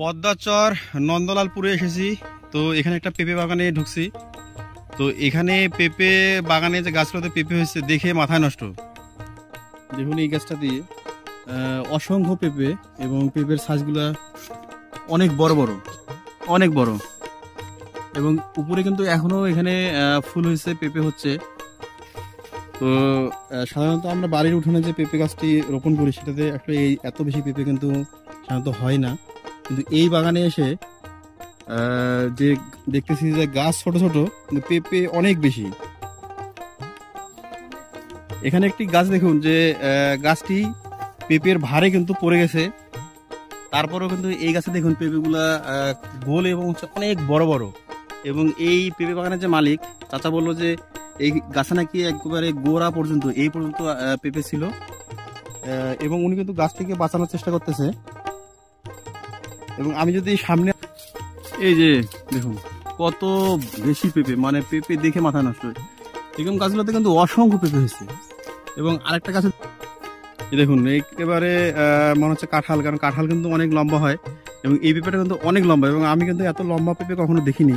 পদ্মাচর নন্দলালপুরে এসেছি। তো এখানে একটা পেঁপে বাগানে ঢুকছি। তো এখানে পেঁপে বাগানে যে গাছগুলোতে পেঁপে হয়েছে দেখে মাথায় নষ্ট। দেখুন এই গাছটা দিয়ে অসংখ্য পেঁপে, এবং পেঁপের সাইজগুলো অনেক বড় বড়, অনেক বড়, এবং উপরে কিন্তু এখনো এখানে ফুল হয়েছে, পেঁপে হচ্ছে। তো সাধারণত আমরা বাড়ির উঠোনে যে পেঁপে গাছটি রোপণ করি সেটাতে আসলে এই এত বেশি পেঁপে কিন্তু সাধারণত হয় না। কিন্তু এই বাগানে এসে যে দেখতেছি যে গাছ ছোট ছোট কিন্তু পেঁপে অনেক বেশি। এখানে একটি গাছ দেখুন যে গাছটি পেঁপের ভারে কিন্তু পড়ে গেছে, তারপরেও কিন্তু এই গাছে দেখুন পেঁপেগুলা গোল এবং অনেক বড় বড়। এবং এই পেঁপে বাগানের যে মালিক চাচা বললো যে এই গাছে নাকি একেবারে গোড়া পর্যন্ত এই পর্যন্ত পেঁপে ছিল, এবং উনি কিন্তু গাছটিকে বাঁচানোর চেষ্টা করতেছে। এবং আমি যদি সামনে এই যে দেখুন কত বেশি পেঁপে, মানে পেঁপে দেখে মাথা নষ্ট। এরকম গাছগুলোতে কিন্তু অসংখ্য পেঁপে হয়েছে। এবং আরেকটা গাছে দেখুন একেবারে মনে হচ্ছে কাঁঠাল, কারণ কাঁঠাল কিন্তু অনেক লম্বা হয় এবং এই পেঁপেটা কিন্তু অনেক লম্বা, এবং আমি কিন্তু এত লম্বা পেঁপে কখনো দেখিনি।